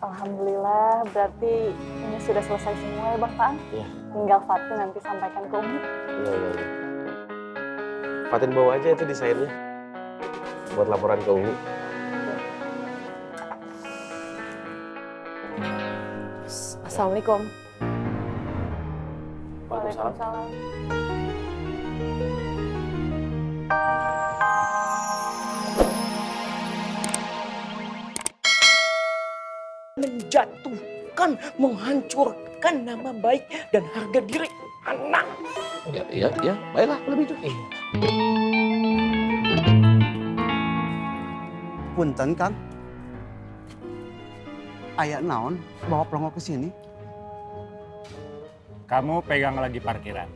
Alhamdulillah, berarti ini sudah selesai semua ya Bang Faang? Iya. Tinggal Fatin nanti sampaikan ke Umi. Iya. Fatin bawa aja itu desainnya buat laporan ke Umi. Assalamualaikum. Waalaikumsalam. Menjatuhkan, menghancurkan nama baik dan harga diri anak. Ya, baiklah kalau begitu. Punten, Kang. Aya naon bawa pelongo ke sini? Kamu pegang lagi parkiran.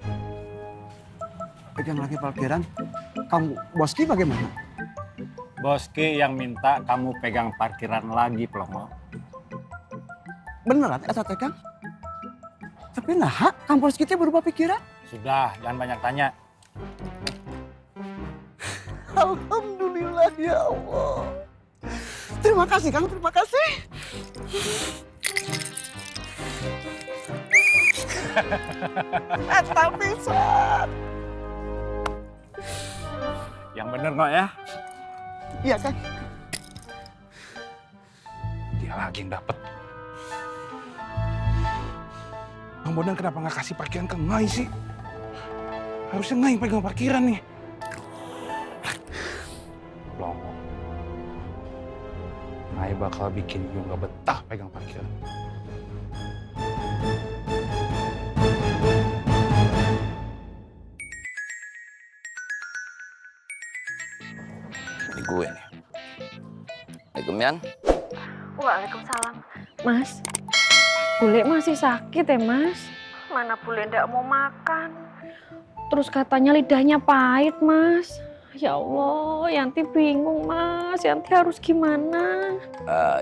Pegang lagi parkiran. Kamu Boski bagaimana? Boski yang minta kamu pegang parkiran lagi, Pelongo. Beneran eta teh, Kang? Tapi nah, Kang Boski teh berubah pikiran? Sudah, jangan banyak tanya. Alhamdulillah ya Allah. Terima kasih, Kang. Terima kasih. Eta pisan. Yang bener kok ya. Iya, Kang. Dia lagi yang dapet. Bang Bondan kenapa nggak kasih parkiran ke Ngai sih? Harusnya Ngai yang pegang parkiran nih. Longo. Ngai bakal bikin Yu nggak betah pegang parkiran. Ini gue nih. Assalamualaikum, Yan. Waalaikumsalam. Mas, Bule masih sakit ya, Mas? Mana Bule ndak mau makan? Terus katanya lidahnya pahit, Mas. Ya Allah, Yanti bingung, Mas. Yanti harus gimana?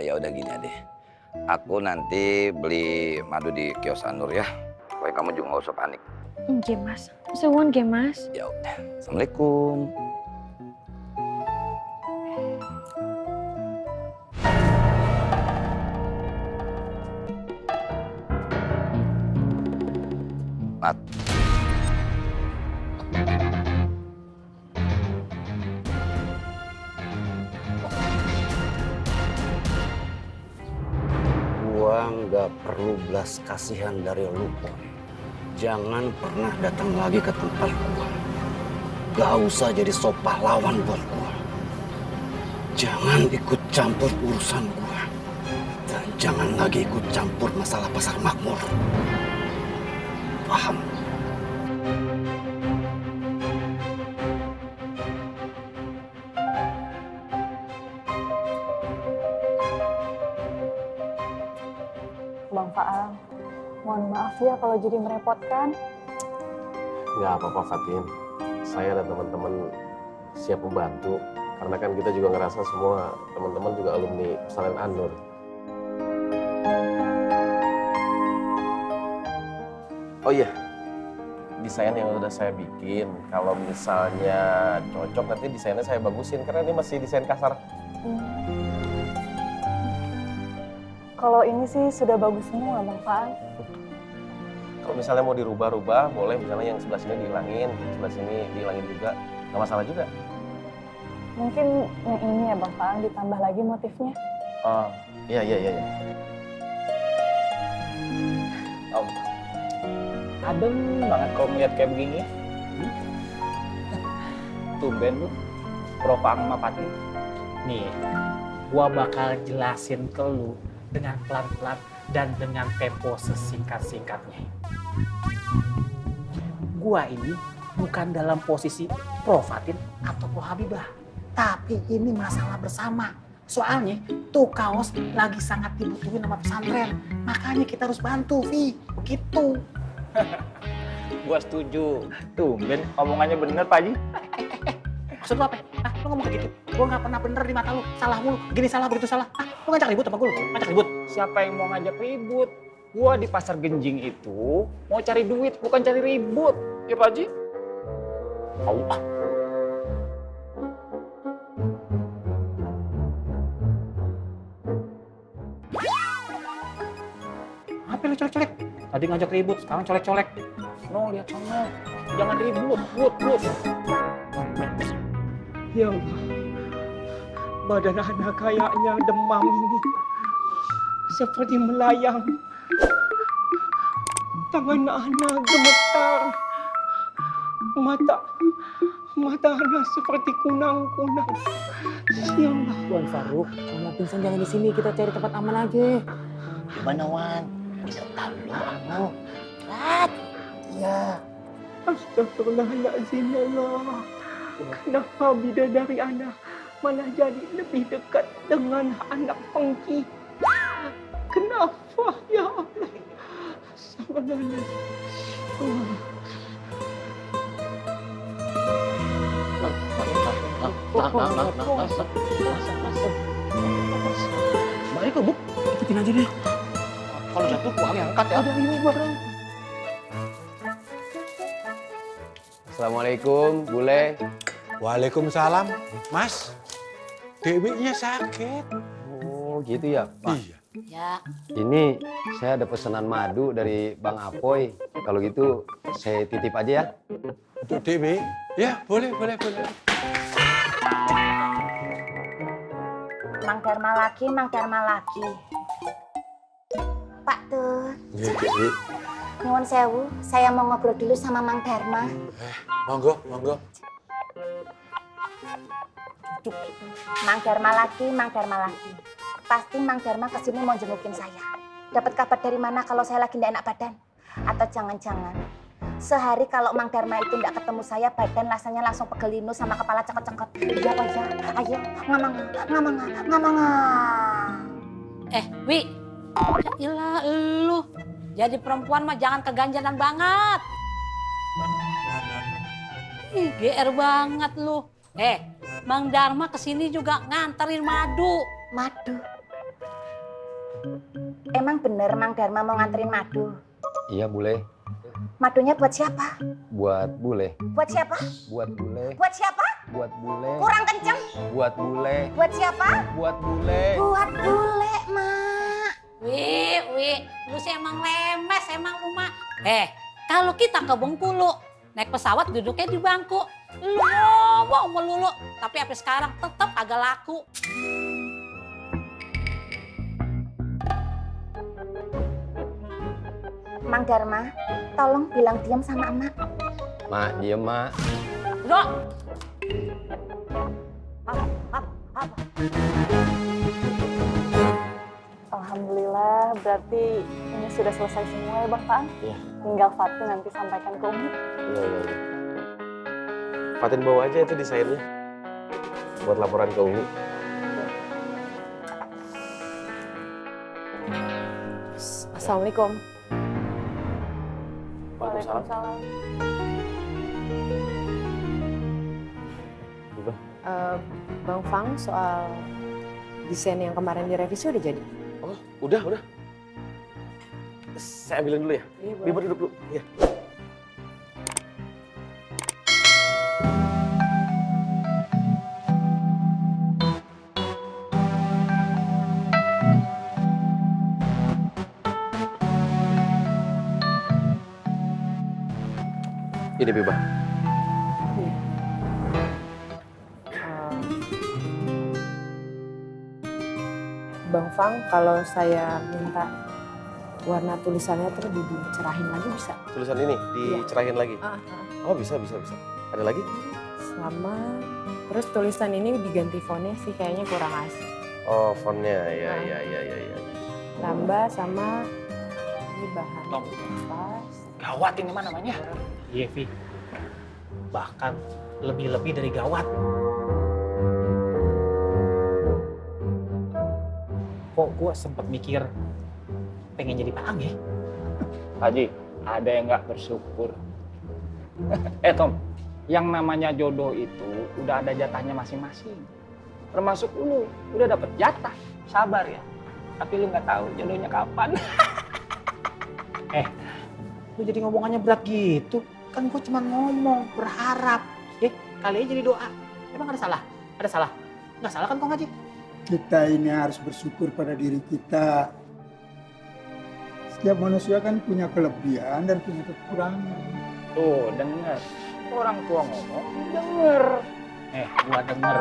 Ya udah gini deh. Aku nanti beli madu di kios Anur ya. Supaya kamu juga nggak usah panik. Nggih, Mas. Suwun nggih, Mas. Ya udah. Assalamualaikum. Mat. Gua nggak perlu belas kasihan dari lu, Boy. Jangan pernah datang lagi ke tempat gua. Gak usah jadi sok pahlawan buat gua. Jangan ikut campur urusan gua. Dan jangan lagi ikut campur masalah pasar makmur. Paham? Bang Faang, mohon maaf ya kalau jadi merepotkan. Nggak apa-apa Fatin. Saya dan teman-teman siap membantu. Karena kan kita juga ngerasa semua teman-teman juga alumni pesantren An-Nur. Oh iya, desain yang udah saya bikin, kalau misalnya cocok nanti desainnya saya bagusin. Karena ini masih desain kasar. Kalau ini sih sudah bagus semua Bang Faang. Kalau misalnya mau dirubah-rubah, boleh misalnya yang sebelah sini dihilangin, sebelah sini dihilangin juga. Nggak masalah juga. Mungkin yang ini ya Bang Faang ditambah lagi motifnya. Oh, iya. Om, adem banget kalau melihat kayak begini. Tumben lu, Prof Ang sama Fatin. Nih, gua bakal jelasin ke lu dengan pelan-pelan dan dengan tempo sesingkat-singkatnya. Gua ini bukan dalam posisi Prof Fatin atau Prof Habibah, tapi ini masalah bersama. Soalnya tuh kaos lagi sangat dibutuhin sama pesantren, makanya kita harus bantu, Vi. Begitu. Gua setuju. Tumben omongannya bener, Pak Haji. Maksud lu apa? Lu ngomong kayak gitu? Gua nggak pernah bener di mata lu. Salah mulu. Gini salah, begitu salah. Lu ngajak ribut sama gua? Ngajak ribut? Siapa yang mau ngajak ribut? Gua di pasar Genjing itu mau cari duit, bukan cari ribut. Ya, Pak Haji? Allah. colek. Tadi ngajak ribut, sekarang colek-colek. No, lihat sono. Jangan ribut, but. Ya Allah, badan anak kayaknya demam ini. Seperti melayang. Tangan anak gemetar. Mata anak seperti kunang-kunang. Siapa? Wan Faruk, kalau pingsan jangan di sini, kita cari tempat aman aja. Gimana Wan? Tidak tahu anu. Ya. Astagfirullahaladzim, ya Allah. Kenapa bidadari anak malah jadi lebih dekat dengan anak Pengki? Kenapa, ya Allah? Astagfirullahaladzim. Mari kok, Bu. Ikutin aja deh. Kalau jatuh, gua angkat ya. Ada ini, bareng. Assalamualaikum, Bule. Waalaikumsalam. Mas, Dewinya sakit. Oh gitu ya, Pak. Iya. Ya. Ini saya ada pesanan madu dari Bang Apoy. Kalau gitu saya titip aja ya. Untuk Dewi? Ya, boleh. Mang Dharma lagi. Pak Tur, nyuwun sewu, saya mau ngobrol dulu sama Mang Dharma. Monggo. Mang Dharma lagi. Pasti Mang Dharma kesini mau jengukin saya. Dapat kabar dari mana kalau saya lagi tidak enak badan? Atau jangan-jangan sehari kalau Mang Dharma itu tidak ketemu saya, badan rasanya langsung pegelinu sama kepala cengkot-cengkot. Iya apa ya? Ayo, ngamang. Wi, ilah lu. Jadi perempuan mah jangan keganjanan banget. Ih, GR banget lu. Mang Dharma kesini juga nganterin madu. Madu? Emang bener Mang Dharma mau nganterin madu? Iya, Bule. Madunya buat siapa? Buat Bule. Buat siapa? Buat Bule. Buat siapa? Buat Bule. Kurang kenceng. Buat Bule. Buat siapa? Buat Bule. Buat Bule, Mak. Wi, lu sih emang lemes, emang rumah. Kalau kita ke Bengkulu, naik pesawat duduknya di bangku. Lu ngomong melulu, tapi sampai sekarang tetap agak laku. Mang Dharma, tolong bilang diam sama emak. Mak, diem, Mak. Dok. Alhamdulillah, berarti ini sudah selesai semua ya Bang Faang? Iya. Tinggal Fatin nanti sampaikan ke Umi. Iya. Fatin bawa aja itu desainnya buat laporan ke Umi. Assalamualaikum. Waalaikumsalam. Bang Fang, soal desain yang kemarin direvisi udah jadi? Oh, udah. Saya ambilin dulu ya. Iya, boleh. Bibi duduk dulu. Iya. Ini Biba. Bang Fang, kalau saya minta warna tulisannya terus dicerahin lagi bisa? Tulisan ini dicerahin lagi. Oh, bisa. Ada lagi? Sama, terus tulisan ini diganti fontnya sih kayaknya kurang asik. Oh, fontnya. Ya. Tambah sama ini bahan Tom. pas. Gawat ini mah namanya. Iya, Vi. Bahkan lebih dari gawat. Kok gue sempet mikir pengen jadi Paang ya? Haji, ada yang nggak bersyukur. Tom, yang namanya jodoh itu udah ada jatahnya masing-masing. Termasuk lu, udah dapet jatah. Sabar ya. Tapi lu nggak tahu jodohnya kapan. Lu jadi ngomongannya berat gitu. Kan gue cuma ngomong, berharap. Kali aja jadi doa. Emang ada salah? Ada salah? Nggak salah kan Kong Haji? Kita ini harus bersyukur pada diri kita. Setiap manusia kan punya kelebihan dan punya kekurangan. Tuh, denger. Orang tua ngomong, denger. Gua denger.